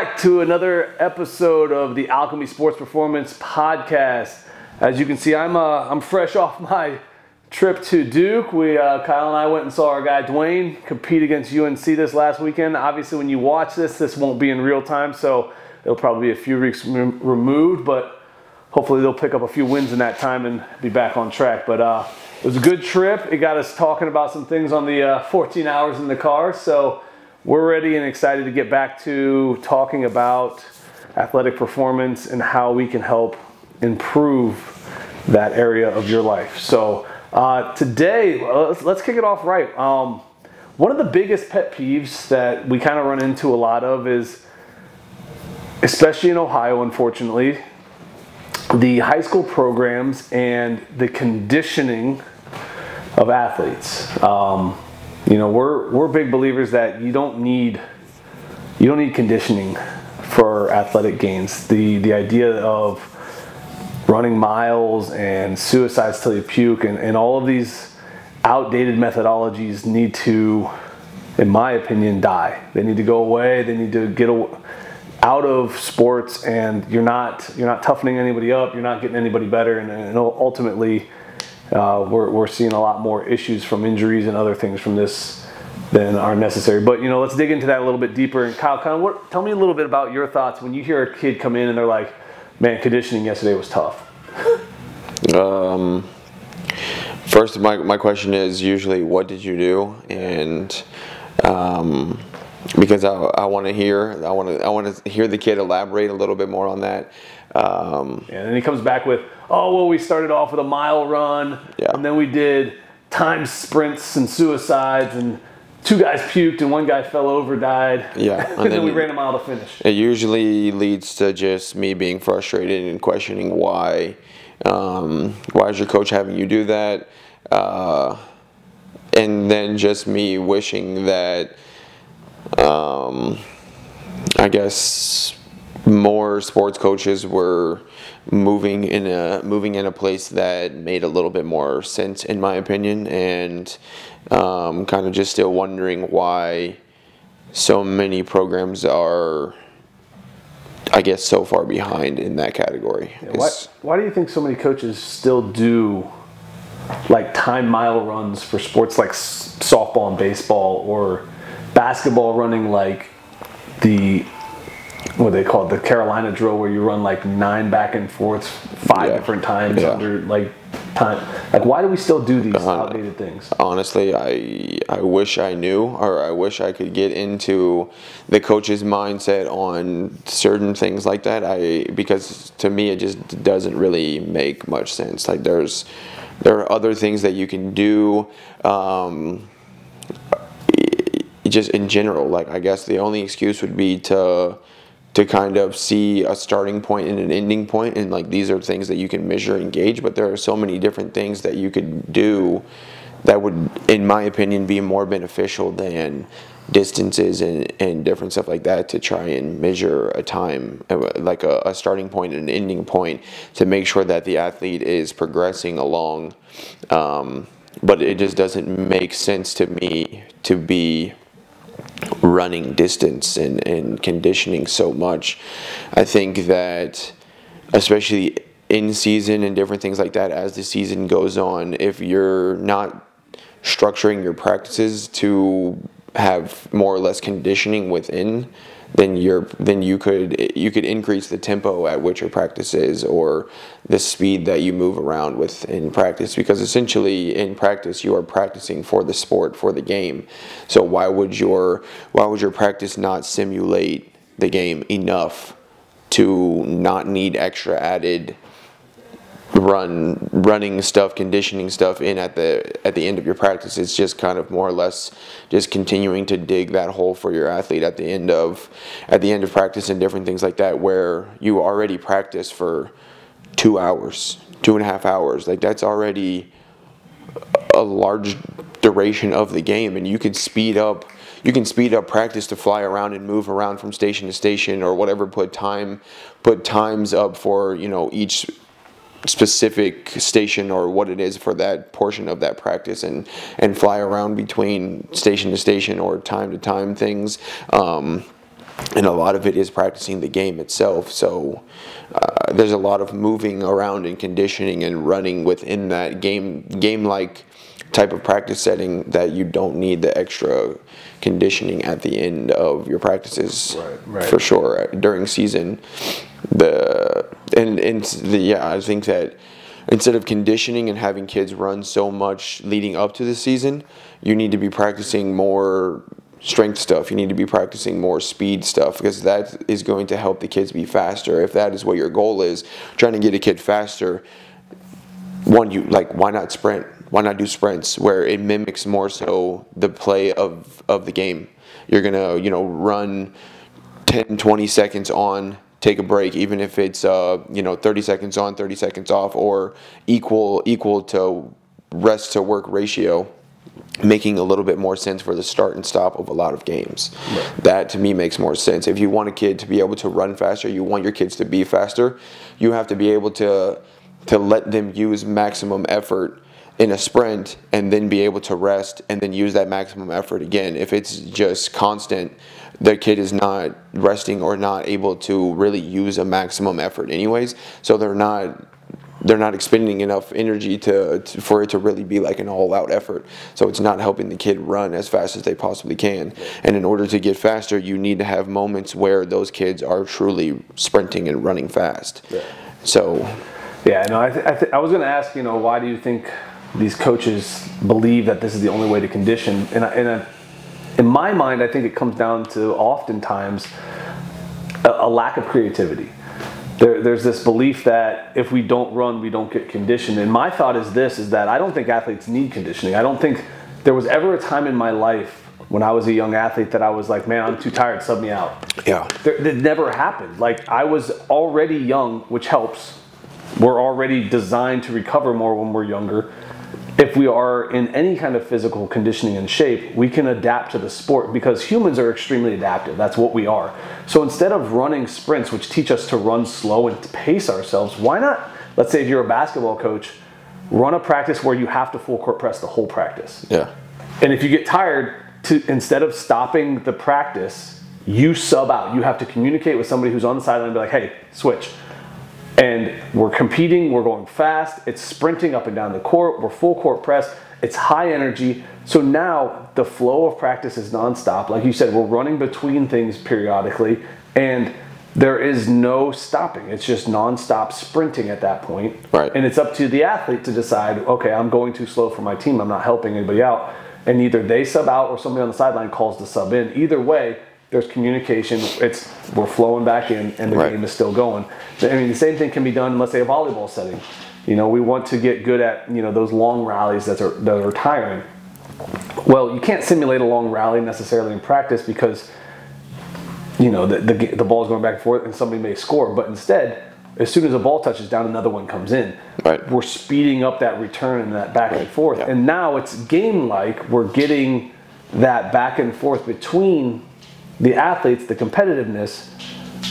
back to another episode of the Alchemy Sports Performance Podcast. As you can see, I'm fresh off my trip to Duke. Kyle and I went and saw our guy Dwayne compete against UNC this last weekend. Obviously, when you watch this won't be in real time, so it'll probably be a few weeks removed, but hopefully they'll pick up a few wins in that time and be back on track. But it was a good trip. It got us talking about some things on the 14 hours in the car, so we're ready and excited to get back to talking about athletic performance and how we can help improve that area of your life. So today, let's kick it off right. One of the biggest pet peeves that we kind of run into a lot of is, especially in Ohio, unfortunately, the high school programs and the conditioning of athletes. You know, we're big believers that you don't need conditioning for athletic gains. The idea of running miles and suicides till you puke and all of these outdated methodologies need to, in my opinion, die. They need to go away. They need to get out of sports, and you're not toughening anybody up. You're not getting anybody better, and ultimately, we're seeing a lot more issues from injuries and other things from this than are necessary. But you know, let's dig into that a little bit deeper. And Kyle, tell me a little bit about your thoughts when you hear a kid come in and they're like, "Man, conditioning yesterday was tough." First, my question is usually, what did you do? And because I want to hear the kid elaborate a little bit more on that. And then he comes back with, "Oh, well, we started off with a mile run, and then we did time sprints and suicides, and 2 guys puked and 1 guy fell over, died. Yeah, and then we ran a mile to finish." It usually leads to just me being frustrated and questioning why is your coach having you do that, and then just me wishing that I guess more sports coaches were moving in a place that made a little bit more sense, in my opinion, and kind of just still wondering why so many programs are, I guess, so far behind in that category. Yeah, why do you think so many coaches still do like time mile runs for sports like softball and baseball, or basketball running like what they call it, the Carolina drill, where you run like 9 back and forths 5 different times under like time? Like, why do we still do these outdated things? Honestly, I wish I knew, or I wish I could get into the coach's mindset on certain things like that. Because to me, it just doesn't really make much sense. Like, there are other things that you can do. Just in general, like, I guess the only excuse would be to kind of see a starting point and an ending point, and like, these are things that you can measure and gauge, but there are so many different things that you could do that would, in my opinion, be more beneficial than distances and different stuff like that, to try and measure a time, like a starting point and an ending point, to make sure that the athlete is progressing along. But it just doesn't make sense to me to be running distance and conditioning so much. I think that, especially in season and different things like that, as the season goes on, if you're not structuring your practices to have more or less conditioning within, then you could increase the tempo at which your practice is, or the speed that you move around with in practice, because essentially in practice you are practicing for the sport, for the game. So why would your practice not simulate the game enough to not need extra added running stuff, conditioning stuff in at the end of your practice? It's just kind of more or less just continuing to dig that hole for your athlete at the end of practice and different things like that, where you already practice for 2 hours, 2.5 hours. Like, that's already a large duration of the game, and you can speed up practice to fly around and move around from station to station, or whatever, put times up for, you know, each specific station or what it is for that portion of that practice, and fly around between station to station or time to time things. and a lot of it is practicing the game itself. So there's a lot of moving around and conditioning and running within that game-like type of practice setting that you don't need the extra conditioning at the end of your practices. Right. For sure. During season, I think that instead of conditioning and having kids run so much leading up to the season, you need to be practicing more strength stuff. You need to be practicing more speed stuff, because that is going to help the kids be faster. If that is what your goal is, trying to get a kid faster, why not sprint? Why not do sprints where it mimics more so the play of the game? You're gonna run 10, 20 seconds on, take a break, even if it's 30 seconds on, 30 seconds off, or equal to rest to work ratio, making a little bit more sense for the start and stop of a lot of games. Right. That to me makes more sense. If you want a kid to be able to run faster, you want your kids to be faster, you have to be able to let them use maximum effort in a sprint and then be able to rest and then use that maximum effort again. If it's just constant, the kid is not resting or not able to really use a maximum effort anyways, so they're not expending enough energy for it to really be like an all-out effort. So it's not helping the kid run as fast as they possibly can. And in order to get faster, you need to have moments where those kids are truly sprinting and running fast. Yeah. So yeah, no, I was going to ask, why do you think these coaches believe that this is the only way to condition? And in my mind, I think it comes down to oftentimes a lack of creativity. There's this belief that if we don't run, we don't get conditioned. And my thought is that I don't think athletes need conditioning. I don't think there was ever a time in my life when I was a young athlete that I was like, man, I'm too tired, sub me out. yeah, It never happened. Like, I was already young, which helps. We're already designed to recover more when we're younger. If we are in any kind of physical conditioning and shape, we can adapt to the sport, because humans are extremely adaptive. That's what we are. So instead of running sprints, which teach us to run slow and to pace ourselves, why not, let's say if you're a basketball coach, run a practice where you have to full court press the whole practice. yeah, And if you get tired, instead of stopping the practice, you sub out. You have to communicate with somebody who's on the sideline and be like, hey, switch. And we're competing, we're going fast, it's sprinting up and down the court, we're full court press, it's high energy. So now the flow of practice is nonstop. Like you said, we're running between things periodically, and there is no stopping. It's just nonstop sprinting at that point. Right. And it's up to the athlete to decide, okay, I'm going too slow for my team, I'm not helping anybody out. And either they sub out or somebody on the sideline calls the sub in. Either way, there's communication, we're flowing back in, and the game is still going. I mean, the same thing can be done in, let's say, a volleyball setting. We want to get good at, those long rallies that are tiring. Well, you can't simulate a long rally necessarily in practice, because, the ball's going back and forth and somebody may score. But instead, as soon as a ball touches down, another one comes in. Right. We're speeding up that return and that back and forth. Yeah. And now it's game-like. We're getting that back and forth between the athletes, the competitiveness,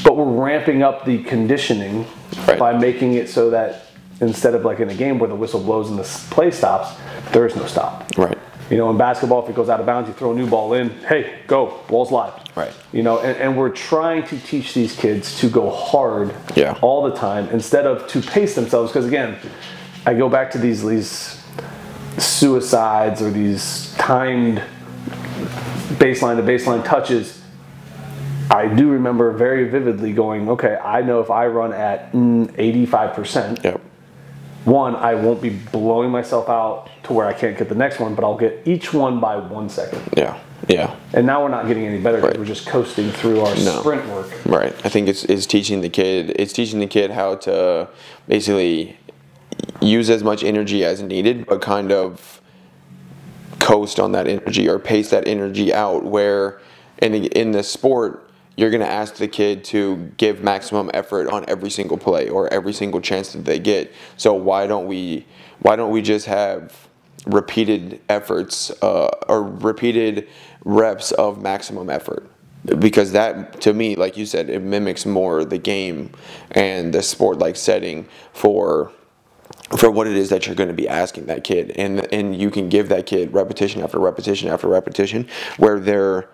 but we're ramping up the conditioning by making it so that instead of like in a game where the whistle blows and the play stops, there is no stop. right, In basketball, if it goes out of bounds, you throw a new ball in, hey, go, ball's live. right, And we're trying to teach these kids to go hard all the time instead of to pace themselves. Because again, I go back to these suicides or these timed baseline to baseline touches. I do remember very vividly going, okay, I know if I run at 85%, yep, one, I won't be blowing myself out to where I can't get the next one, but I'll get each one by 1 second. yeah, yeah. And now we're not getting any better because we're just coasting through our sprint work. Right. I think it's teaching the kid how to basically use as much energy as needed, but kind of coast on that energy or pace that energy out, where in the sport, you're going to ask the kid to give maximum effort on every single play or every single chance that they get. So why don't we just have repeated efforts or repeated reps of maximum effort? Because that, to me, like you said, it mimics more the game and the sport-like setting for what it is that you're going to be asking that kid. And you can give that kid repetition after repetition after repetition, where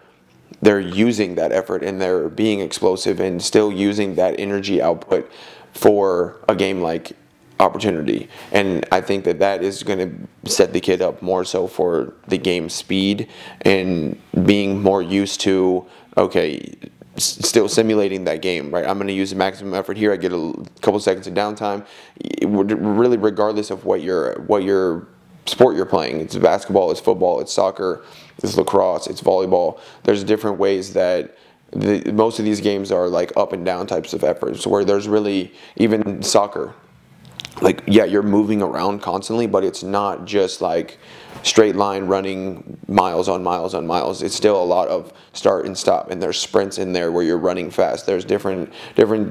they're using that effort and they're being explosive and still using that energy output for a game like opportunity. And I think that that is going to set the kid up more so for the game speed and being more used to, okay, still simulating that game, right? I'm going to use the maximum effort here. I get a couple seconds of downtime. Really, regardless of what your sport you're playing. It's basketball, it's football, it's soccer, it's lacrosse, it's volleyball. There's different ways that most of these games are like up and down types of efforts, where there's really, even soccer, like, yeah, you're moving around constantly, but it's not just like straight line running miles on miles on miles. It's still a lot of start and stop, and there's sprints in there where you're running fast. There's different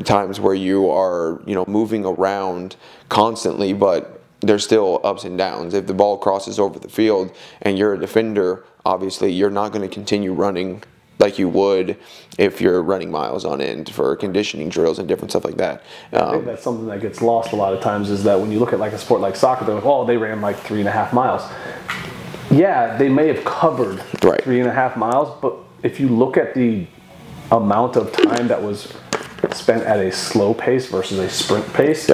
times where you are, you know, moving around constantly, but there's still ups and downs. If the ball crosses over the field and you're a defender, obviously you're not going to continue running like you would if you're running miles on end for conditioning drills and different stuff like that. I think that's something that gets lost a lot of times, is that when you look at like a sport like soccer, they're like, oh, they ran like 3.5 miles. Yeah, they may have covered 3.5 miles, but if you look at the amount of time that was spent at a slow pace versus a sprint pace,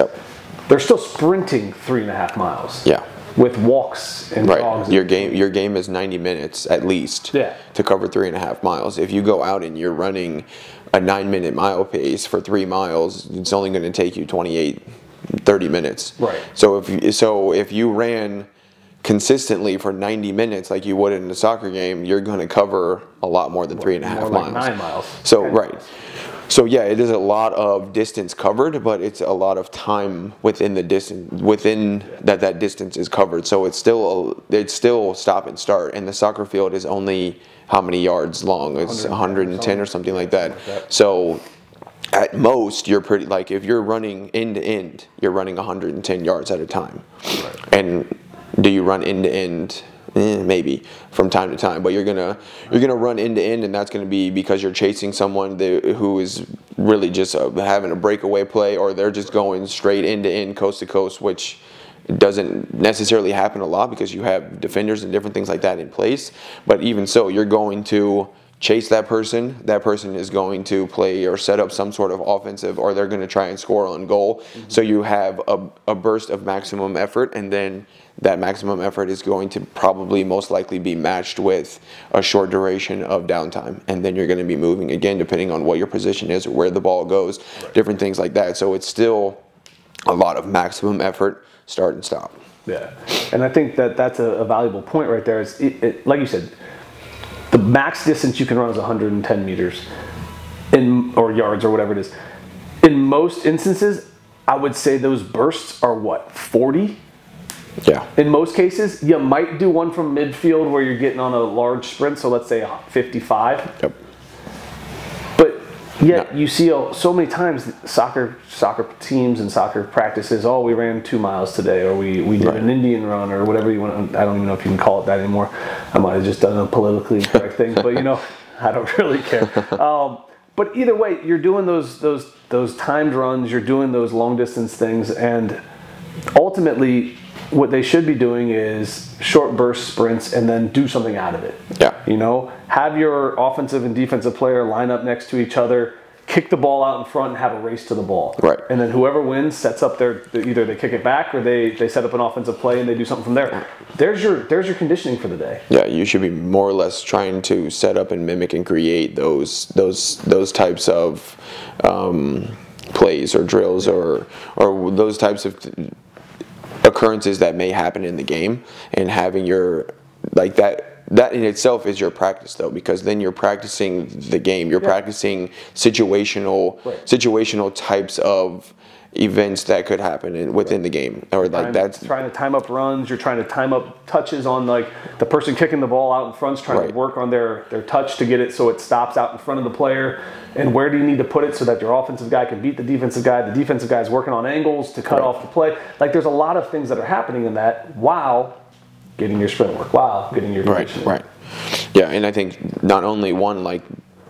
they're still sprinting 3.5 miles. Yeah. With walks and jogs. Your game is 90 minutes at least to cover 3.5 miles. If you go out and you're running a 9-minute mile pace for 3 miles, it's only going to take you 30 minutes. Right. So if you ran consistently for 90 minutes like you would in a soccer game, you're going to cover a lot more than 3.5 miles. Like 9 miles. So So yeah, it is a lot of distance covered, but it's a lot of time within the distance, that distance is covered. So it's still stop and start, and the soccer field is only how many yards long? It's 110 or something like that. So at most, you're pretty, like, if you're running end to end, you're running 110 yards at a time. And do you run end to end? Maybe from time to time, but you're gonna run end to end, and that's gonna be because you're chasing someone who is really just having a breakaway play, or they're just going straight end to end, coast to coast, which doesn't necessarily happen a lot because you have defenders and different things like that in place. But even so, you're going to chase that person. That person is going to play or set up some sort of offensive, or they're going to try and score on goal. So you have a burst of maximum effort, and then that maximum effort is going to probably most likely be matched with a short duration of downtime. And then you're going to be moving again, depending on what your position is or where the ball goes, different things like that. So it's still a lot of maximum effort, start and stop. Yeah, and I think that that's a valuable point right there. Is like you said, the max distance you can run is 110 meters or yards or whatever it is. In most instances, I would say those bursts are what, 40? Yeah. In most cases, you might do one from midfield where you're getting on a large sprint, so let's say 55. Yep. But yet you see so many times soccer teams and soccer practices, oh, we ran 2 miles today, or we did an Indian run, or whatever you want. I don't even know if you can call it that anymore. I might have just done a politically incorrect thing, but you know, I don't really care. But either way, you're doing those timed runs, you're doing those long distance things, and ultimately what they should be doing is short burst sprints and then do something out of it. Yeah. You know, have your offensive and defensive player line up next to each other, kick the ball out in front, and have a race to the ball. Right. And then whoever wins sets up either they kick it back or they set up an offensive play and they do something from there. There's your conditioning for the day. Yeah, you should be more or less trying to set up and mimic and create those types of plays or drills or those types of occurrences that may happen in the game, and having your, like, that in itself is your practice, though, because then you're practicing the game, you're practicing situational types of events that could happen within the game, or like that's trying to time up runs. You're trying to time up touches on, like, the person kicking the ball out in front's trying to work on their touch to get it so it stops out in front of the player. And where do you need to put it so that your offensive guy can beat the defensive guy? The defensive guy is working on angles to cut off the play. Like, there's a lot of things that are happening in that while getting your sprint work, while getting your conditioning. Right. Yeah, and I think not only one, like,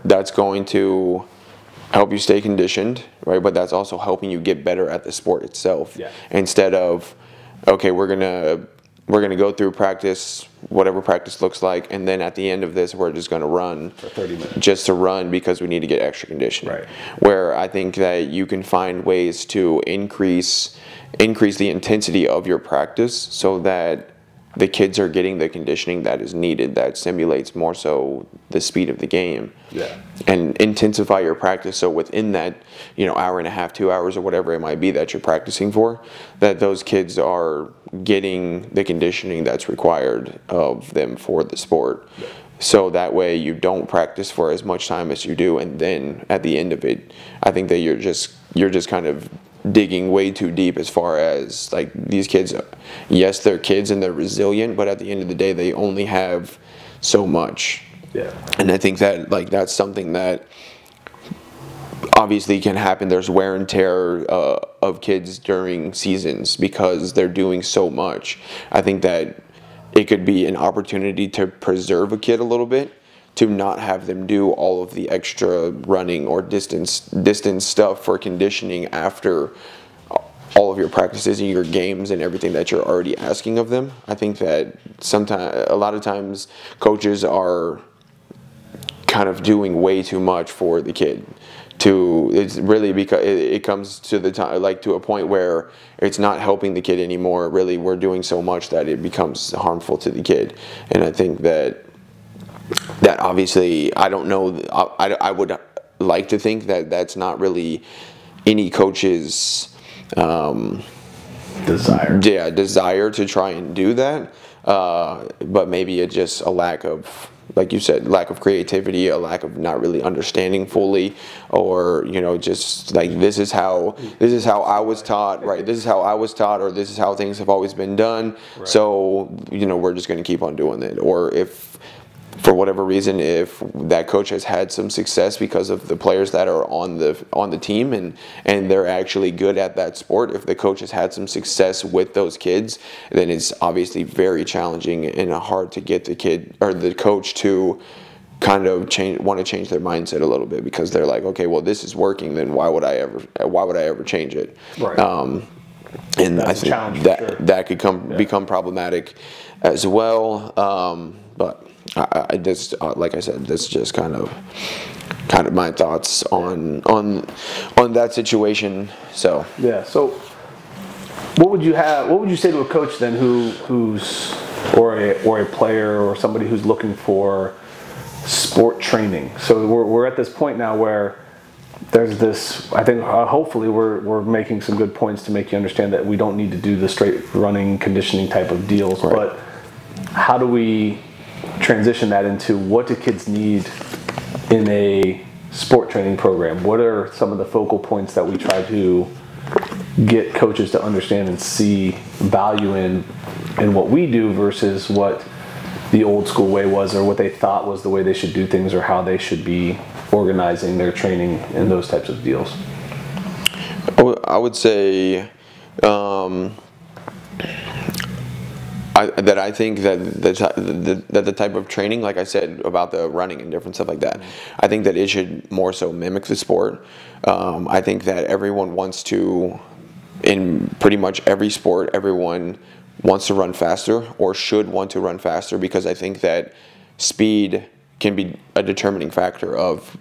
that's going to help you stay conditioned, right? But that's also helping you get better at the sport itself. Yeah. Instead of, okay, we're gonna we're going to go through practice, whatever practice looks like, and then at the end of this, we're just going to run for 30 minutes, just to run because we need to get extra conditioning. Right. Where I think that you can find ways to increase the intensity of your practice so that the kids are getting the conditioning that is needed, that simulates more so the speed of the game. Yeah. And intensify your practice so within that, hour and a half, 2 hours, or whatever it might be that you're practicing for, that those kids are getting the conditioning that's required of them for the sport. Yeah. So that way you don't practice for as much time as you do, and then at the end of it, I think that you're just kind of digging way too deep as far as like these kids. Yes, they're kids and they're resilient, but at the end of the day, they only have so much. Yeah. And I think that that's something that obviously can happen. There's wear and tear of kids during seasons because they're doing so much. I think that it could be an opportunity to preserve a kid a little bit, to not have them do all of the extra running or distance stuff for conditioning after all of your practices and your games and everything that you're already asking of them. I think that a lot of times coaches are kind of doing way too much for the kid. It's really because it comes to the time, like to a point where it's not helping the kid anymore. Really, we're doing so much that it becomes harmful to the kid. And I think that obviously, I don't know, I would like to think that that's not really any coach's desire to try and do that, but maybe it's just a lack of, like you said, lack of creativity, a lack of not really understanding fully, or just like this is how I was taught, right? This is how I was taught, or this is how things have always been done. Right. So we're just going to keep on doing it. Or if for whatever reason, if that coach has had some success because of the players that are on the team and they're actually good at that sport, if the coach has had some success with those kids, then it's obviously very challenging and hard to get the kid or the coach to kind of want to change their mindset a little bit, because they're like, okay, well, this is working, then why would I ever change it? Right. And I think that could become problematic as well. But I just like I said, that's just kind of my thoughts on that situation. So yeah. So what would you say to a coach then who's or a player or somebody who's looking for sport training? So we're at this point now where there's this, I think hopefully we're making some good points to make you understand that we don't need to do the straight running conditioning type of deals. Right. But how do we transition that into what do kids need in a sport training program? What are some of the focal points that we try to get coaches to understand and see value in what we do versus what the old school way was, or what they thought was the way they should do things, or how they should be organizing their training and those types of deals? I would say I think that the type of training, like I said about the running and different stuff like that, I think that it should more so mimic the sport. I think that everyone wants to, in pretty much every sport, everyone wants to run faster or should want to run faster, because I think that speed can be a determining factor of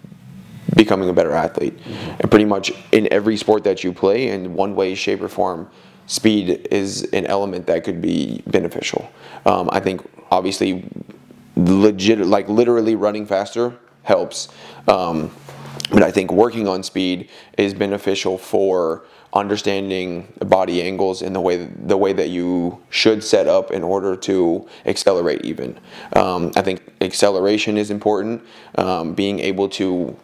becoming a better athlete. Mm-hmm. And pretty much in every sport that you play, in one way, shape, or form, speed is an element that could be beneficial. I think obviously literally running faster helps. But I think working on speed is beneficial for understanding body angles in the way that you should set up in order to accelerate even. I think acceleration is important. Being able to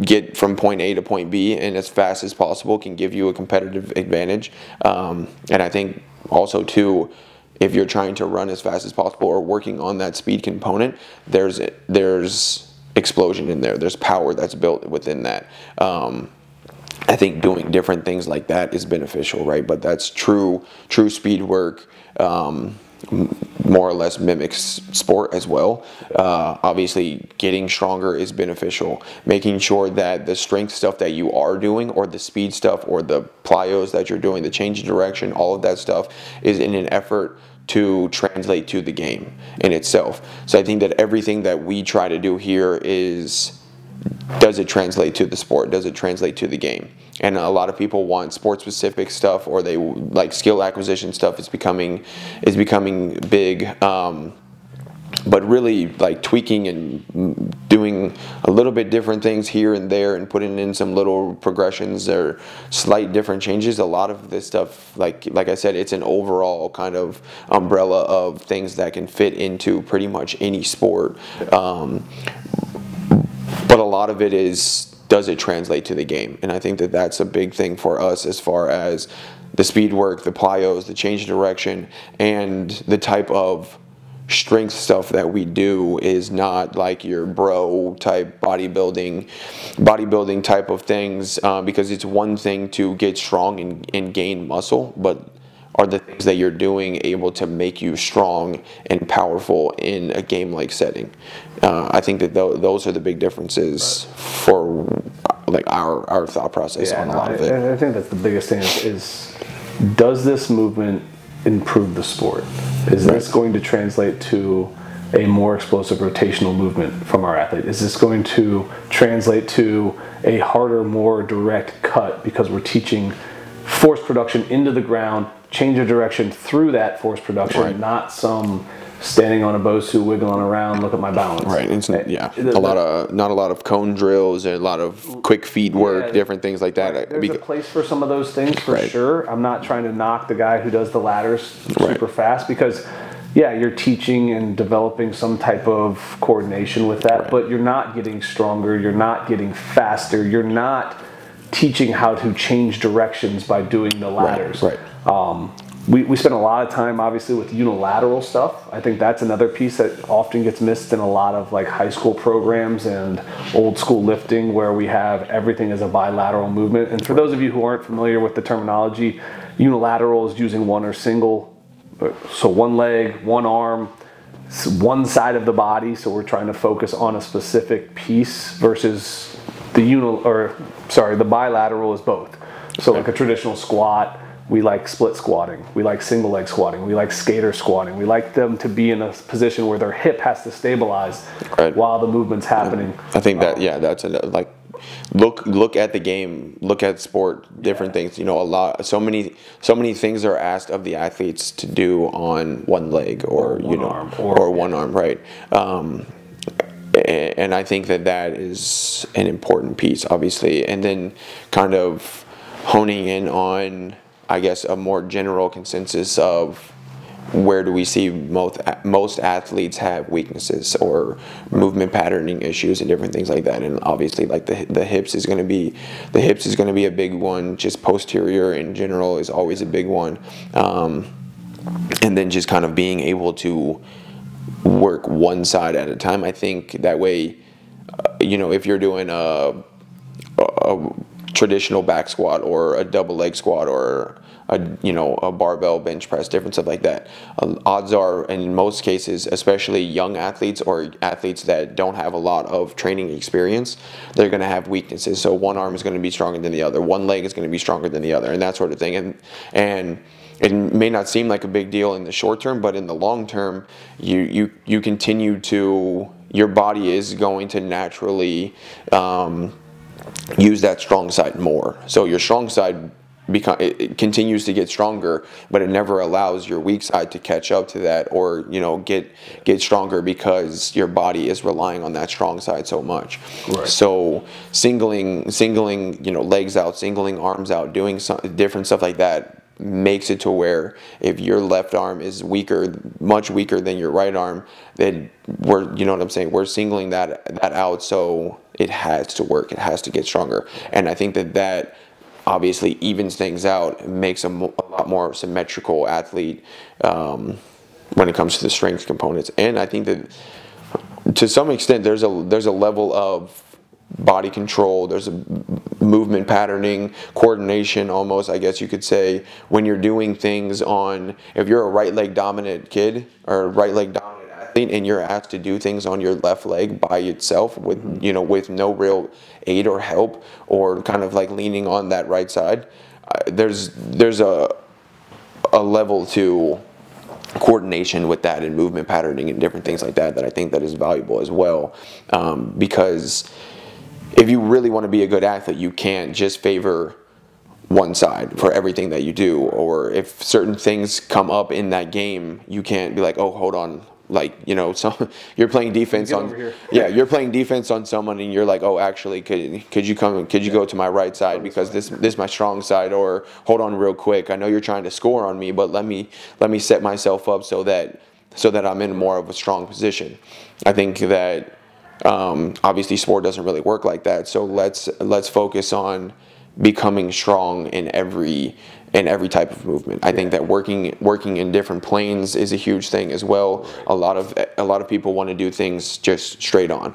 get from point A to point B and as fast as possible can give you a competitive advantage. And I think also too, if you're trying to run as fast as possible or working on that speed component, there's explosion in there. There's power that's built within that. I think doing different things like that is beneficial, right? But that's true speed work more or less mimics sport as well. Obviously, getting stronger is beneficial. Making sure that the strength stuff that you are doing, or the speed stuff, or the plyos that you're doing, the change of direction, all of that stuff is in an effort to translate to the game in itself. So I think that everything that we try to do here is, does it translate to the sport? Does it translate to the game? And a lot of people want sport-specific stuff, or they like skill acquisition stuff. Is becoming big, but really like tweaking and doing a little bit different things here and there, and putting in some little progressions or slight different changes. A lot of this stuff, like I said, it's an overall kind of umbrella of things that can fit into pretty much any sport. But a lot of it is, does it translate to the game? And I think that that's a big thing for us, as far as the speed work, the plyos, the change of direction, and the type of strength stuff that we do is not like your bro type bodybuilding type of things, because it's one thing to get strong and gain muscle, but are the things that you're doing able to make you strong and powerful in a game-like setting? I think that those are the big differences for like our thought process on a lot of it. I think that's the biggest thing is does this movement improve the sport? Is this going to translate to a more explosive rotational movement from our athlete? Is this going to translate to a harder, more direct cut, because we're teaching force production into the ground, change of direction through that force production, right, not some standing on a Bosu wiggling around, look at my balance. Right. It's, yeah. Not a lot of cone drills, and a lot of quick feet work, different things like that. Right. There's a place for some of those things for sure. I'm not trying to knock the guy who does the ladders super fast, because you're teaching and developing some type of coordination with that, but you're not getting stronger, you're not getting faster, you're not teaching how to change directions by doing the ladders. Right. We spend a lot of time, obviously, with unilateral stuff. I think that's another piece that often gets missed in a lot of like high school programs and old school lifting, where we have everything as a bilateral movement. And for those of you who aren't familiar with the terminology, unilateral is using one or single, so one leg, one arm, one side of the body. So we're trying to focus on a specific piece, versus the bilateral is both. So like a traditional squat, we like split squatting, we like single leg squatting, we like skater squatting. We like them to be in a position where their hip has to stabilize while the movement's happening. I think that that's like look at the game, look at sport, different things. You know, so many things are asked of the athletes to do on one leg or one arm, right? And I think that is an important piece, obviously, and then kind of honing in on, I guess, a more general consensus of where do we see most athletes have weaknesses or movement patterning issues and different things like that. And obviously, like the hips is going to be a big one. Just posterior in general is always a big one, and then just kind of being able to work one side at a time. I think that way, if you're doing a traditional back squat or a double leg squat or a barbell bench press, different stuff like that, odds are, in most cases, especially young athletes or athletes that don't have a lot of training experience, they're going to have weaknesses. So one arm is going to be stronger than the other, one leg is going to be stronger than the other, and that sort of thing. And it may not seem like a big deal in the short term, but in the long term, you continue to, your body is going to naturally use that strong side more. So your strong side it continues to get stronger, but it never allows your weak side to catch up to that, or get stronger, because your body is relying on that strong side so much. Right. So singling legs out, singling arms out, doing some different stuff like that makes it to where if your left arm is much weaker than your right arm, then we're singling that out, so it has to work, it has to get stronger. And I think that obviously evens things out, makes a lot more symmetrical athlete when it comes to the strength components. And I think that to some extent there's a level of body control, there's a movement patterning, coordination almost, I guess you could say, when you're doing things on, if you're a right leg dominant kid or a right leg dominant athlete and you're asked to do things on your left leg by itself with, you know, with no real aid or help, or kind of like leaning on that right side, there's a level to coordination with that and movement patterning and different things like that I think that is valuable as well, because if you really want to be a good athlete, you can't just favor one side for everything that you do, or if certain things come up in that game, you can't be like, oh, hold on, like, you know, so you're playing defense on, yeah, you're playing defense on someone and you're like, oh, actually, could you go to my right side because this is my strong side, or hold on real quick, I know you're trying to score on me, but let me set myself up so that I'm in more of a strong position. I think that obviously sport doesn't really work like that, so let's focus on becoming strong in every type of movement. I think that working in different planes is a huge thing as well. A lot of people want to do things just straight on.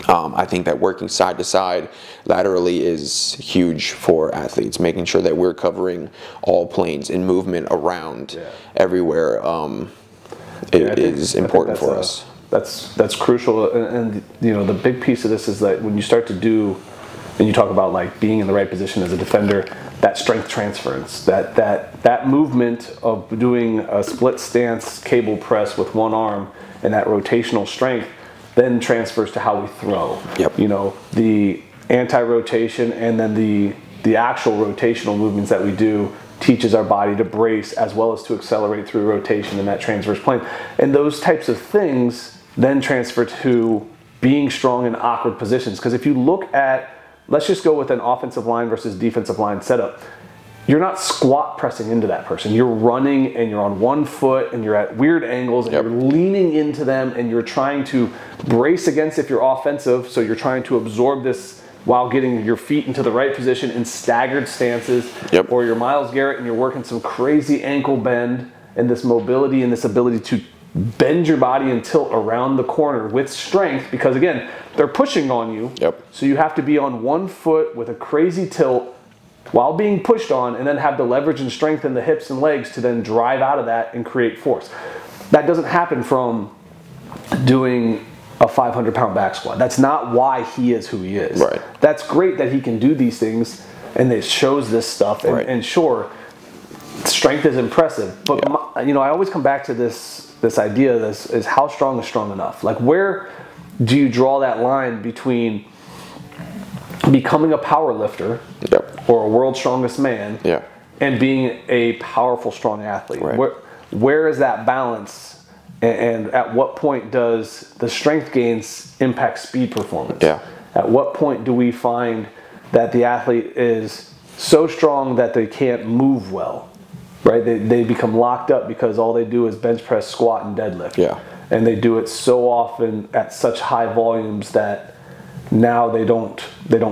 I think that working side to side laterally is huge for athletes, making sure that we're covering all planes and movement around everywhere is important for us. That's crucial, and you know, the big piece of this is that when you start to do, and you talk about like being in the right position as a defender, that strength transference, that movement of doing a split stance cable press with one arm, and that rotational strength then transfers to how we throw. Yep. You know, the anti-rotation and then the actual rotational movements that we do teaches our body to brace as well as to accelerate through rotation in that transverse plane. And those types of things then transfer to being strong in awkward positions. Because if you look at, let's just go with an offensive line versus defensive line setup. You're not squat pressing into that person. You're running and you're on one foot and you're at weird angles and you're leaning into them and you're trying to brace against if you're offensive. So you're trying to absorb this while getting your feet into the right position in staggered stances. Or you're Myles Garrett and you're working some crazy ankle bend and this mobility and this ability to bend your body and tilt around the corner with strength, because again, they're pushing on you. So you have to be on one foot with a crazy tilt while being pushed on, and then have the leverage and strength in the hips and legs to then drive out of that and create force. That doesn't happen from doing a 500-pound back squat. That's not why he is who he is. That's great that he can do these things and it shows this stuff, and sure, strength is impressive, but you know, I always come back to this idea, is how strong is strong enough? Like, where do you draw that line between becoming a power lifter or a world's strongest man and being a powerful, strong athlete? Where is that balance, and at what point does the strength gains impact speed performance? At what point do we find that the athlete is so strong that they can't move well? They become locked up because all they do is bench press, squat, and deadlift. And they do it so often at such high volumes that now they don't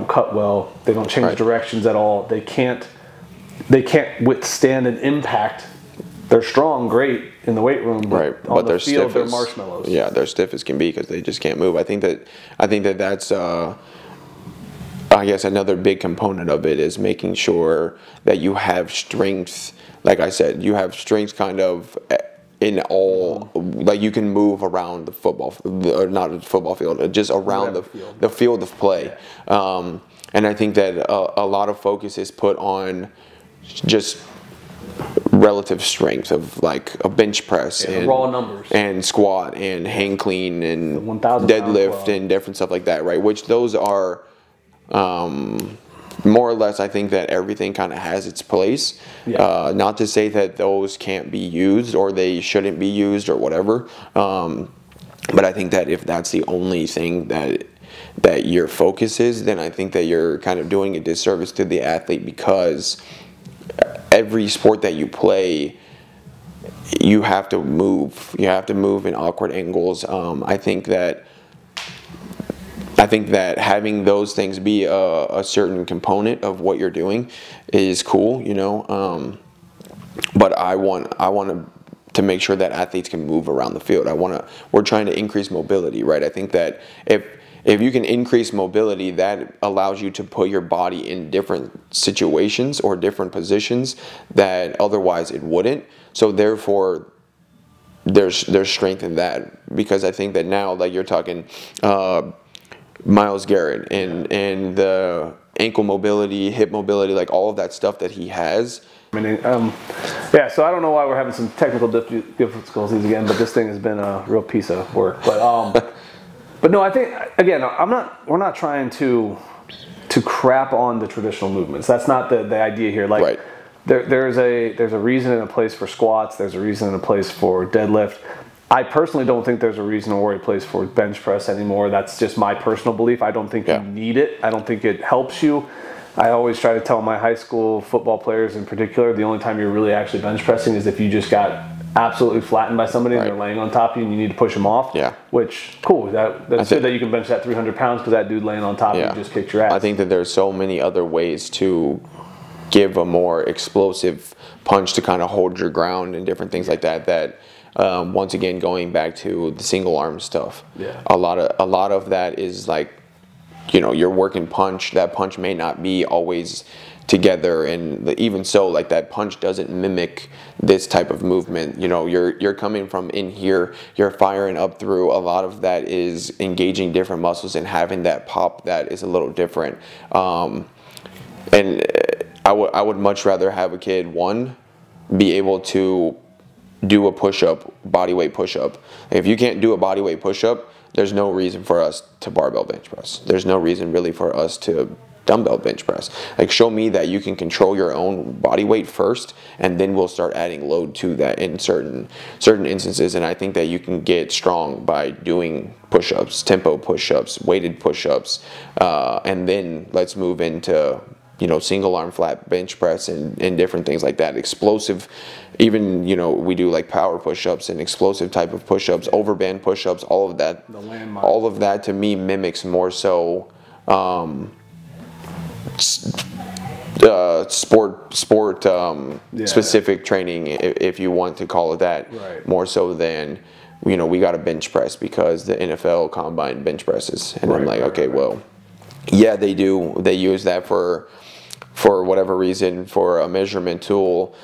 cut well. They don't change directions at all. They can't withstand an impact. They're strong, great in the weight room, but on the field they're marshmallows. They're stiff as can be because they just can't move. I think that's I guess another big component of it is making sure that you have strength. Like I said, you have strength kind of in all, like you can move around the football, or not the football field, just around the field of play. And I think that a lot of focus is put on just relative strength of like a bench press and raw numbers and squat and hang clean and deadlift and different stuff like that, right? Which those are more or less, I think that everything kind of has its place. Not to say that those can't be used or they shouldn't be used or whatever. But I think that if that's the only thing that your focus is, then I think that you're kind of doing a disservice to the athlete, because every sport that you play, you have to move. You have to move in awkward angles. I think that having those things be a certain component of what you're doing is cool, you know. But I want to make sure that athletes can move around the field. We're trying to increase mobility, right? I think that if you can increase mobility, that allows you to put your body in different situations or different positions that otherwise it wouldn't. So therefore, there's strength in that, because I think that now, like you're talking Myles Garrett and the ankle mobility, hip mobility, like all of that stuff that he has. I mean, yeah, so I don't know why we're having some technical difficulties again, but this thing has been a real piece of work. But no, I think, again, we're not trying to crap on the traditional movements. That's not the idea here. Like, right. There's a reason and a place for squats. There's a reason and a place for deadlift. I personally don't think there's a reason or a place for bench press anymore. That's just my personal belief. I don't think you need it. I don't think it helps you. I always try to tell my high school football players in particular, the only time you're really actually bench pressing is if you just got absolutely flattened by somebody and they're laying on top of you and you need to push them off. Yeah. Which, cool. That's good that you can bench that 300 pounds because that dude laying on top of you just kicked your ass. I think that there's so many other ways to give a more explosive punch to kind of hold your ground and different things like that. Once again, going back to the single arm stuff, a lot of that is like, you know, you're working punch. That punch may not be always together, and even so, like that punch doesn't mimic this type of movement. You know, you're coming from in here, you're firing up through. A lot of that is engaging different muscles and having that pop that is a little different. And I would much rather have a kid, one, be able to do a push-up, bodyweight push-up. If you can't do a bodyweight push-up, there's no reason for us to barbell bench press. There's no reason really for us to dumbbell bench press. Like, show me that you can control your own body weight first, and then we'll start adding load to that in certain instances. And I think that you can get strong by doing push-ups, tempo push-ups, weighted push-ups, and then let's move into, you know, single arm flat bench press and different things like that. Explosive, even, you know, we do like power push-ups and explosive type of push-ups, overband push-ups, all of that. The landmark. All of that to me mimics more so sport specific training, if you want to call it that, more so than, you know, we got to bench press because the NFL combine bench presses, and I'm like, okay, well, yeah, they do. They use that for whatever reason, for a measurement tool.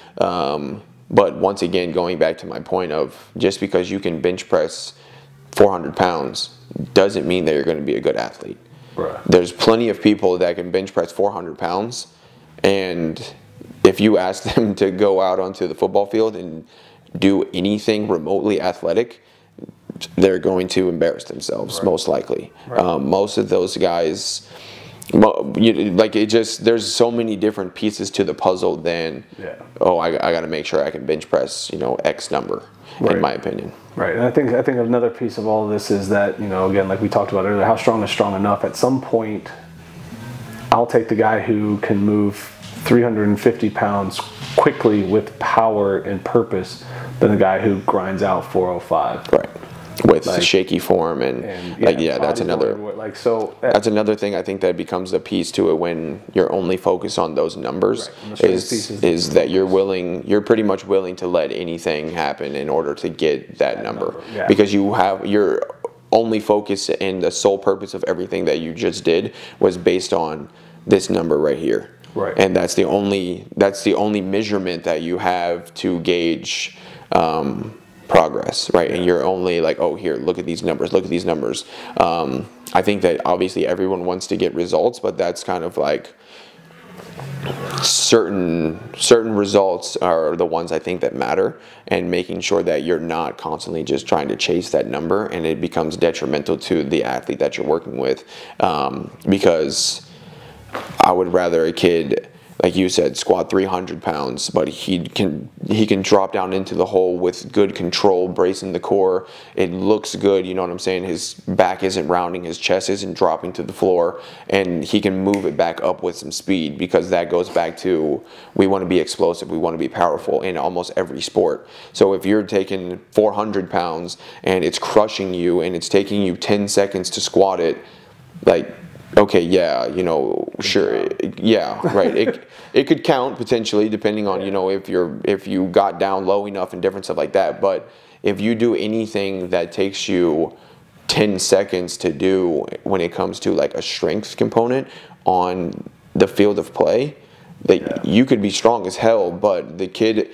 But once again, going back to my point of, just because you can bench press 400 pounds doesn't mean that you're going to be a good athlete. Right. There's plenty of people that can bench press 400 pounds, and if you ask them to go out onto the football field and do anything remotely athletic, they're going to embarrass themselves, most likely. Most of those guys, like, it just, there's so many different pieces to the puzzle than, oh, I got to make sure I can bench press, you know, X number, in my opinion. Right, and I think another piece of all of this is that, you know, again, like we talked about earlier, how strong is strong enough? At some point, I'll take the guy who can move 350 pounds quickly with power and purpose than the guy who grinds out 405. Right. With like, shaky form and like, that's another that's another thing I think that becomes a piece to it when you're only focused on those numbers, is that you're pretty much willing to let anything happen in order to get that number. Because your only focus and the sole purpose of everything that you just did was based on this number right here. Right. And that's the only measurement that you have to gauge progress, right? And you're only like, oh, here, look at these numbers, I think that obviously everyone wants to get results, but that's kind of like certain results are the ones I think that matter, and making sure that you're not constantly just trying to chase that number and it becomes detrimental to the athlete that you're working with, because I would rather a kid, like you said, squat 300 pounds, but he can drop down into the hole with good control, bracing the core. It looks good, you know what I'm saying? His back isn't rounding, his chest isn't dropping to the floor, and he can move it back up with some speed, because that goes back to, we want to be explosive, we want to be powerful in almost every sport. So if you're taking 400 pounds and it's crushing you and it's taking you 10 seconds to squat it, like, okay, yeah, you know, sure, yeah, right. It could count potentially, depending on, you know, if you got down low enough and different stuff like that. But if you do anything that takes you 10 seconds to do when it comes to like a strength component on the field of play, that you could be strong as hell, but the kid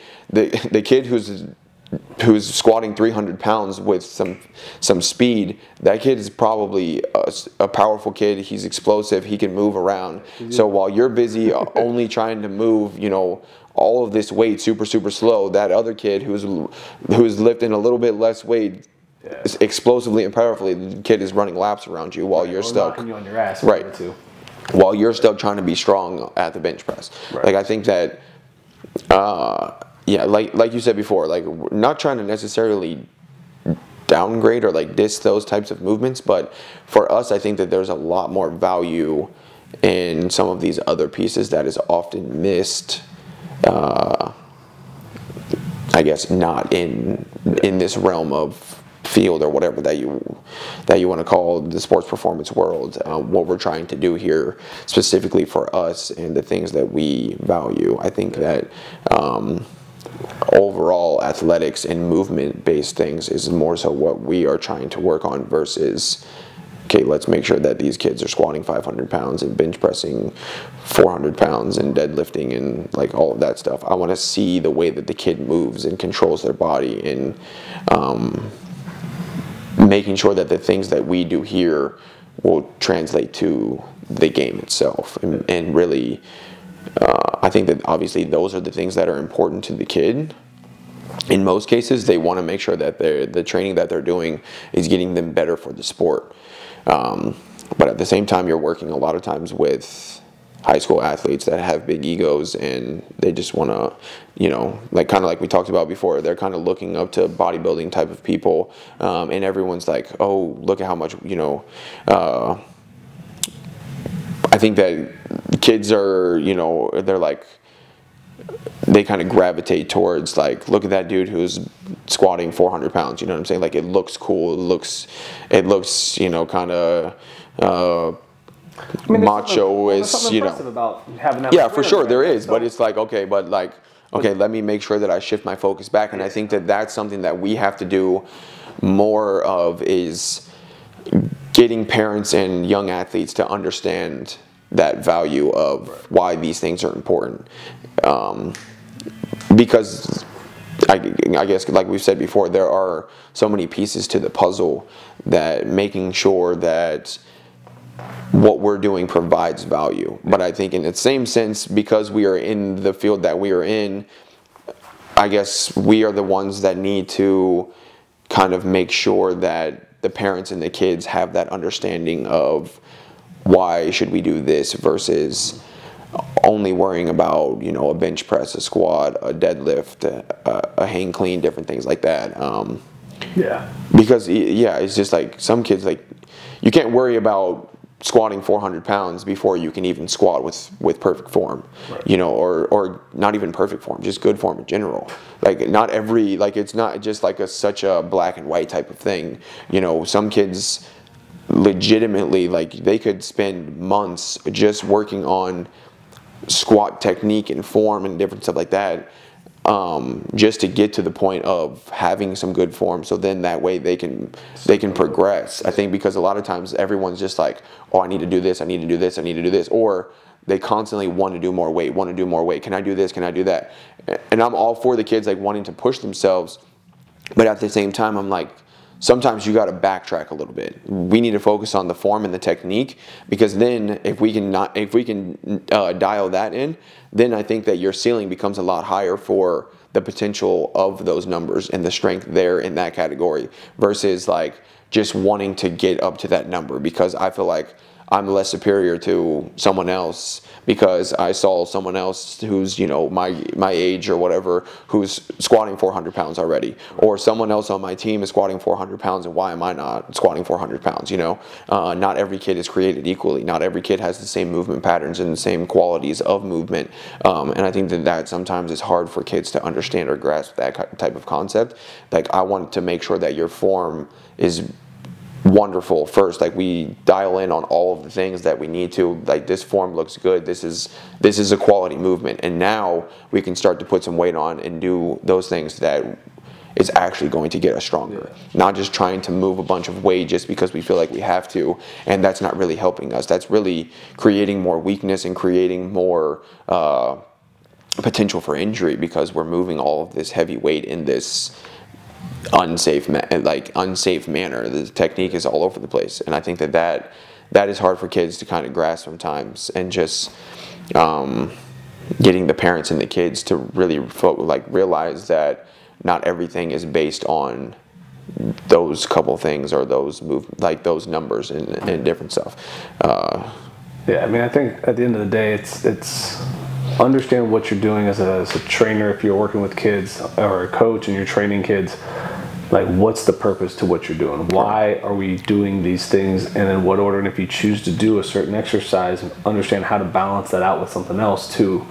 who's squatting 300 pounds with some speed, that kid is probably a powerful kid. He's explosive. He can move around. So while you're busy only trying to move, you know, all of this weight super slow, that other kid who's lifting a little bit less weight, explosively and powerfully, the kid is running laps around you while you're stuck. Knocking you on your ass. Right. Too. While you're still trying to be strong at the bench press. Right. Like I think that, yeah, like you said before, like we're not trying to necessarily downgrade or like diss those types of movements, but for us, I think that there's a lot more value in some of these other pieces that is often missed. I guess not in this realm of field or whatever that you want to call the sports performance world. What we're trying to do here specifically for us and the things that we value, I think that overall athletics and movement based things is more so what we are trying to work on versus, okay, let's make sure that these kids are squatting 500 pounds and bench pressing 400 pounds and deadlifting and like all of that stuff. I want to see the way that the kid moves and controls their body, and making sure that the things that we do here will translate to the game itself. And really, I think that obviously those are the things that are important to the kid. In most cases, they want to make sure that the training that they're doing is getting them better for the sport. But at the same time, you're working a lot of times with high school athletes that have big egos, and they just want to, you know, like kind of like we talked about before, they're kind of looking up to bodybuilding type of people, and everyone's like, oh, look at how much, you know, I think that kids are, you know, they're like, they kind of gravitate towards like, look at that dude who's squatting 400 pounds, you know what I'm saying? Like, it looks cool, it looks, you know, kind of macho is, you know, about having that. Yeah, for sure there is, but it's like, okay, let me make sure that I shift my focus back. And I think that that's something that we have to do more of, is getting parents and young athletes to understand that value of why these things are important. Because I guess, like we've said before, there are so many pieces to the puzzle that making sure that what we're doing provides value. But I think in the same sense, because we are in the field that we are in, I guess we are the ones that need to kind of make sure that the parents and the kids have that understanding of why should we do this versus only worrying about, you know, a bench press, a squat, a deadlift, a hang clean, different things like that. Because it's just like some kids, like, you can't worry about squatting 400 pounds before you can even squat with perfect form, you know, or not even perfect form, just good form in general. Like, not every, like, it's not just like such a black and white type of thing. You know, some kids legitimately, like, they could spend months just working on squat technique and form and different stuff like that, just to get to the point of having some good form, so then that way they can progress. I think because a lot of times everyone's just like, oh, I need to do this, I need to do this, I need to do this, or they constantly want to do more weight, can I do this, can I do that? And I'm all for the kids like wanting to push themselves, but at the same time I'm like, sometimes you got to backtrack a little bit. We need to focus on the form and the technique, because then if we can dial that in, then I think that your ceiling becomes a lot higher for the potential of those numbers and the strength there in that category, versus like just wanting to get up to that number because I feel like I'm less superior to someone else because I saw someone else who's, you know, my age or whatever, who's squatting 400 pounds already, or someone else on my team is squatting 400 pounds, and why am I not squatting 400 pounds, you know? Not every kid is created equally. Not every kid has the same movement patterns and the same qualities of movement, and I think that sometimes is hard for kids to understand or grasp that type of concept. Like, I want to make sure that your form is wonderful first. Like, we dial in on all of the things that we need to, like, this form looks good, this is a quality movement, and now we can start to put some weight on and do those things that is actually going to get us stronger. Not just trying to move a bunch of weight just because we feel like we have to, and that's not really helping us. That's really creating more weakness and creating more potential for injury, because we're moving all of this heavy weight in this unsafe manner. The technique is all over the place, and I think that is hard for kids to kind of grasp sometimes, and just getting the parents and the kids to really realize that not everything is based on those couple things or those those numbers and different stuff. Yeah, I mean, I think at the end of the day, it's understand what you're doing as a trainer. If you're working with kids, or a coach and you're training kids, like, what's the purpose to what you're doing? Why are we doing these things, and in what order? And if you choose to do a certain exercise, understand how to balance that out with something else to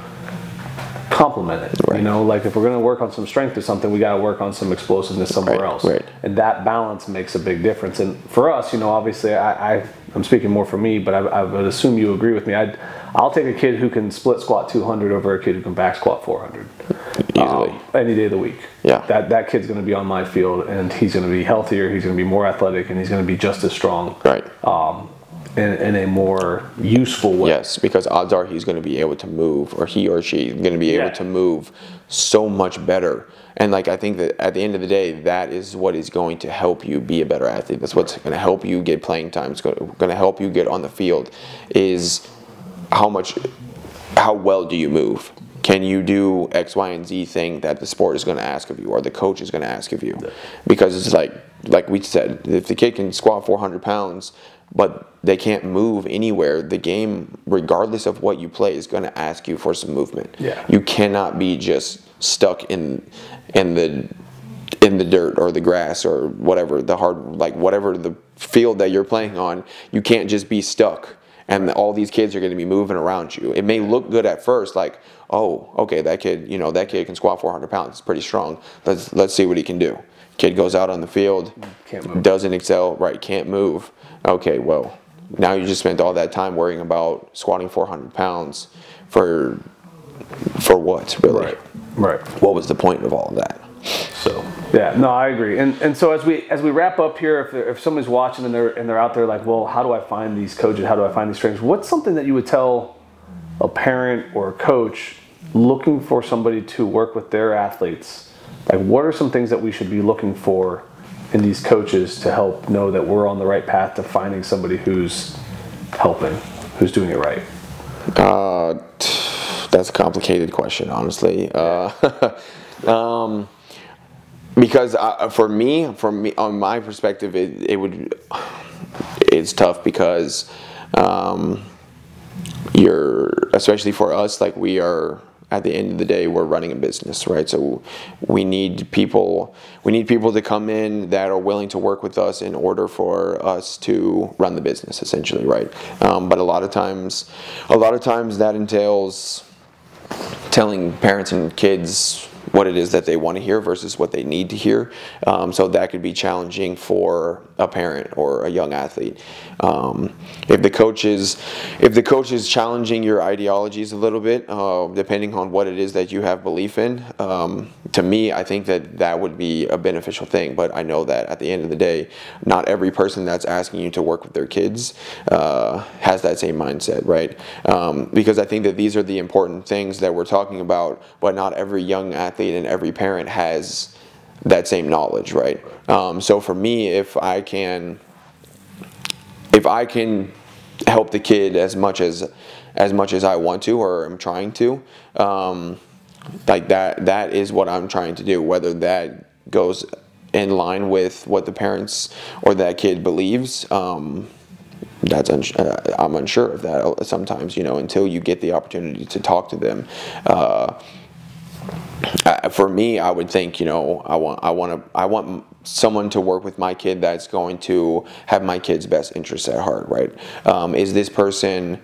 complement it. Right. You know, like, if we're going to work on some strength or something, we got to work on some explosiveness somewhere else. Right. And that balance makes a big difference. And for us, you know, obviously I'm speaking more for me, but I would assume you agree with me. I'll take a kid who can split squat 200 over a kid who can back squat 400 easily, any day of the week. Yeah, that kid's going to be on my field, and he's going to be healthier, he's going to be more athletic, and he's going to be just as strong. Right. In a more useful way. Yes, because odds are he's going to be able to move, or he or she is going to be able to move so much better. And like, I think that at the end of the day, that is what is going to help you be a better athlete. That's what's going to help you get playing time. It's going to help you get on the field, is how well do you move? Can you do X, Y, and Z thing that the sport is going to ask of you, or the coach is going to ask of you? Because it's like we said, if the kid can squat 400 pounds, but they can't move anywhere, the game, regardless of what you play, is going to ask you for some movement. Yeah. You cannot be just stuck in the dirt or the grass or whatever, whatever the field that you're playing on. You can't just be stuck, and all these kids are going to be moving around you. It may look good at first, like, oh, okay, that kid can squat 400 pounds. It's pretty strong. Let's see what he can do. Kid goes out on the field, can't move. Doesn't excel, right, can't move. Okay, well, now you just spent all that time worrying about squatting 400 pounds for what, really? Right. What was the point of all of that? So, yeah, no, I agree. And so as we wrap up here, if somebody's watching and they're out there like, well, how do I find these coaches? How do I find these trainers? What's something that you would tell a parent or a coach looking for somebody to work with their athletes? Like, what are some things that we should be looking for in these coaches to help know that we're on the right path to finding somebody who's helping, who's doing it right? That's a complicated question, honestly. Because for me, on my perspective, it's tough, because especially for us, like, we are, at the end of the day, we're running a business, right? So we need people to come in that are willing to work with us in order for us to run the business, essentially, right? But a lot of times that entails telling parents and kids what it is that they want to hear versus what they need to hear. So that could be challenging for a parent or a young athlete. If the coach is challenging your ideologies a little bit, depending on what it is that you have belief in, to me, I think that would be a beneficial thing. But I know that at the end of the day, not every person that's asking you to work with their kids has that same mindset, right? Because I think that these are the important things that we're talking about, but not every young athlete and every parent has that same knowledge, right? So for me, if I can help the kid as much as I want to, or I'm trying to, like that is what I'm trying to do. Whether that goes in line with what the parents or that kid believes, I'm unsure of that sometimes, until you get the opportunity to talk to them. For me, I would think, I want someone to work with my kid that's going to have my kid's best interests at heart, right? Is this person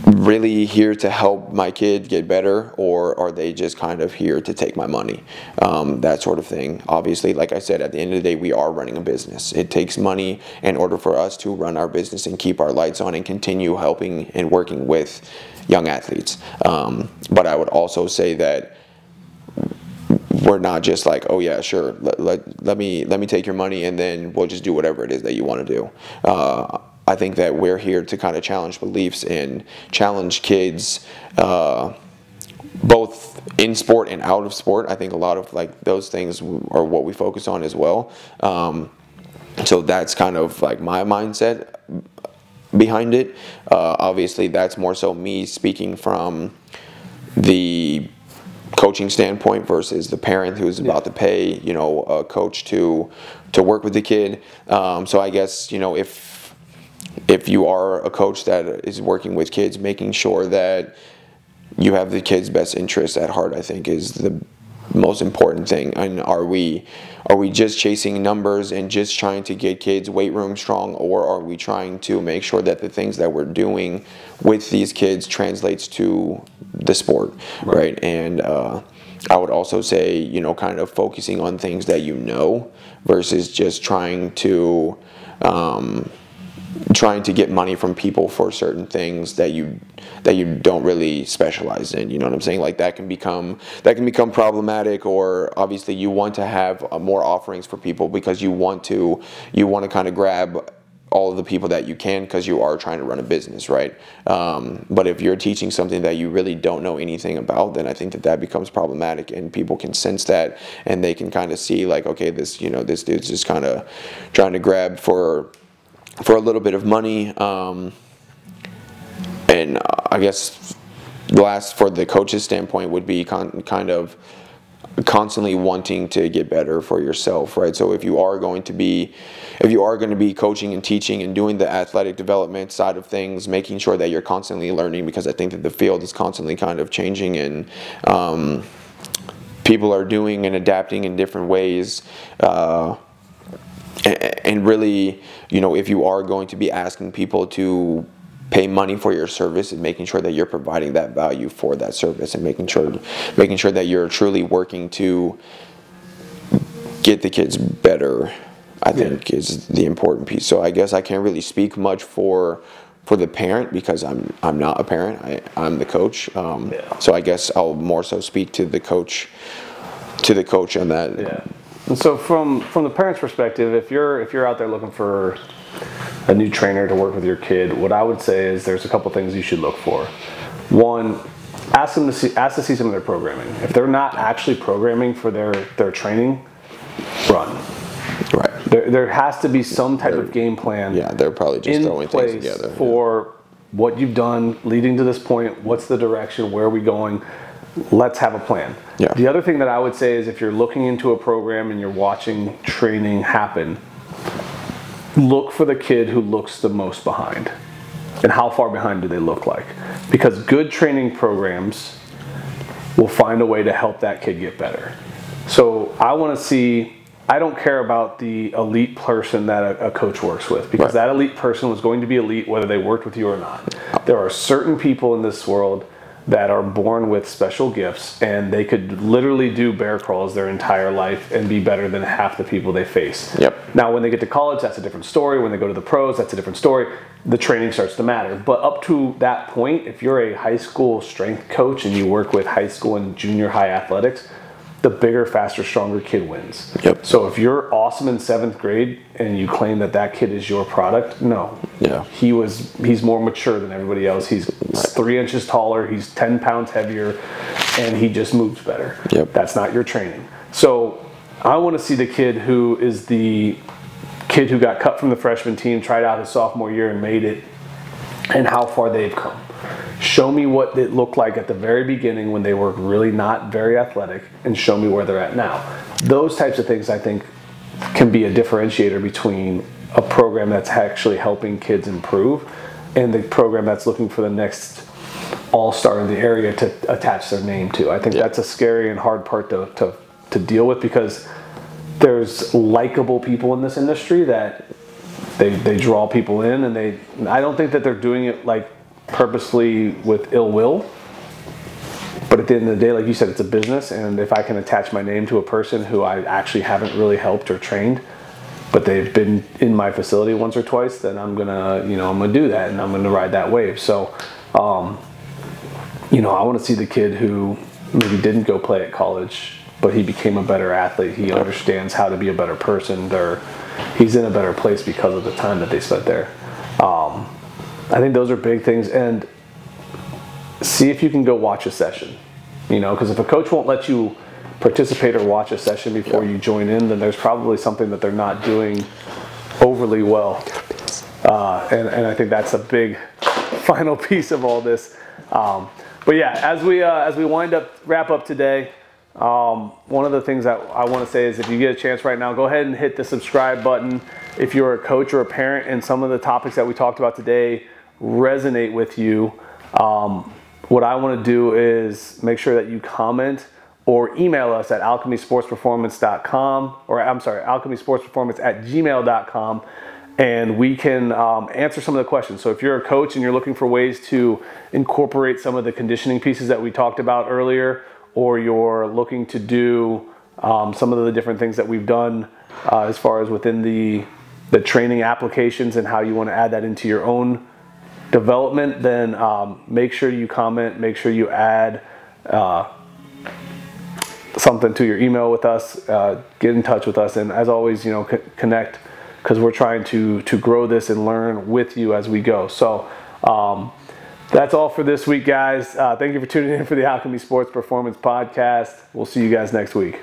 really here to help my kid get better, or are they just kind of here to take my money? That sort of thing. Obviously, like I said, at the end of the day, we are running a business. It takes money in order for us to run our business and keep our lights on and continue helping and working with young athletes. But I would also say that we're not just like, oh yeah, sure, let me take your money and then we'll just do whatever it is that you want to do. I think that we're here to kind of challenge beliefs and challenge kids, both in sport and out of sport. I think a lot of like those things are what we focus on as well. So that's kind of like my mindset behind it. Obviously, that's more so me speaking from the coaching standpoint versus the parent who's about to pay, a coach to work with the kid. So I guess, if you are a coach that is working with kids, making sure that you have the kid's best interests at heart, I think, is the most important thing. And are we just chasing numbers and just trying to get kids weight room strong, or are we trying to make sure that the things that we're doing with these kids translates to the sport, right? And I would also say, kind of focusing on things that versus just trying to get money from people for certain things that you don't really specialize in. You know what I'm saying? Like that can become problematic. Or obviously you want to have more offerings for people because you want to kind of grab all of the people that you can, because you are trying to run a business, right? But if you're teaching something that you really don't know anything about, then I think that becomes problematic, and people can sense that, and they can kind of see like, okay, this dude's just kind of trying to grab for a little bit of money. And I guess last, for the coach's standpoint, would be kind of constantly wanting to get better for yourself, right? So if you are going to be coaching and teaching and doing the athletic development side of things, making sure that you're constantly learning, because I think that the field is constantly kind of changing, and people are doing and adapting in different ways. And really, if you are going to be asking people to pay money for your service, and making sure that you're providing that value for that service, and making sure that you're truly working to get the kids better, I think is the important piece. So I guess I can't really speak much for the parent, because I'm not a parent. I'm the coach. So I guess I'll more so speak to the coach on that. Yeah. And so from the parent's perspective, if you're out there looking for a new trainer to work with your kid, what I would say is there's a couple things you should look for. One, ask to see some of their programming. If they're not actually programming for their training, run. Right. There has to be some type of game plan. Yeah, they're probably just throwing things together for what you've done leading to this point. What's the direction? Where are we going? Let's have a plan. Yeah. The other thing that I would say is, if you're looking into a program and you're watching training happen, look for the kid who looks the most behind. And how far behind do they look like? Because good training programs will find a way to help that kid get better. So I want to see, I don't care about the elite person that a coach works with, because that elite person was going to be elite whether they worked with you or not. There are certain people in this world that are born with special gifts, and they could literally do bear crawls their entire life and be better than half the people they face. Yep. Now, when they get to college, that's a different story. When they go to the pros, that's a different story. The training starts to matter. But up to that point, if you're a high school strength coach and you work with high school and junior high athletics, the bigger, faster, stronger kid wins. Yep. So if you're awesome in 7th grade and you claim that kid is your product, no. Yeah. He's more mature than everybody else. He's 3 inches taller, he's 10 pounds heavier, and he just moves better. Yep. That's not your training. So I want to see the kid who is the kid who got cut from the freshman team, tried out his sophomore year and made it, and how far they've come. Show me what it looked like at the very beginning when they were really not very athletic, and show me where they're at now. Those types of things, I think, can be a differentiator between a program that's actually helping kids improve and the program that's looking for the next all-star in the area to attach their name to. I think that's a scary and hard part to deal with, because there's likable people in this industry that they draw people in, and I don't think that they're doing it like purposely with ill will, but at the end of the day, like you said, it's a business, and if I can attach my name to a person who I actually haven't really helped or trained, but they've been in my facility once or twice, then I'm gonna do that, and I'm gonna ride that wave. So I want to see the kid who maybe didn't go play at college but he became a better athlete. He understands how to be a better person. He's in a better place because of the time that they spent there. I think those are big things. And see if you can go watch a session, because if a coach won't let you participate or watch a session before you join in, then there's probably something that they're not doing overly well. And I think that's a big final piece of all this. But yeah, as we wrap up today, one of the things that I want to say is if you get a chance right now, go ahead and hit the subscribe button. If you're a coach or a parent and some of the topics that we talked about today resonate with you, what I want to do is make sure that you comment or email us at alchemysportsperformance.com, or I'm sorry, alchemysportsperformance@gmail.com, and we can answer some of the questions. So if you're a coach and you're looking for ways to incorporate some of the conditioning pieces that we talked about earlier, or you're looking to do some of the different things that we've done as far as within the training applications and how you want to add that into your own development, then make sure you comment, make sure you add something to your email with us, get in touch with us, and as always, connect, because we're trying to grow this and learn with you as we go. So that's all for this week, guys. Thank you for tuning in for the Alchemy Sports Performance Podcast. We'll see you guys next week.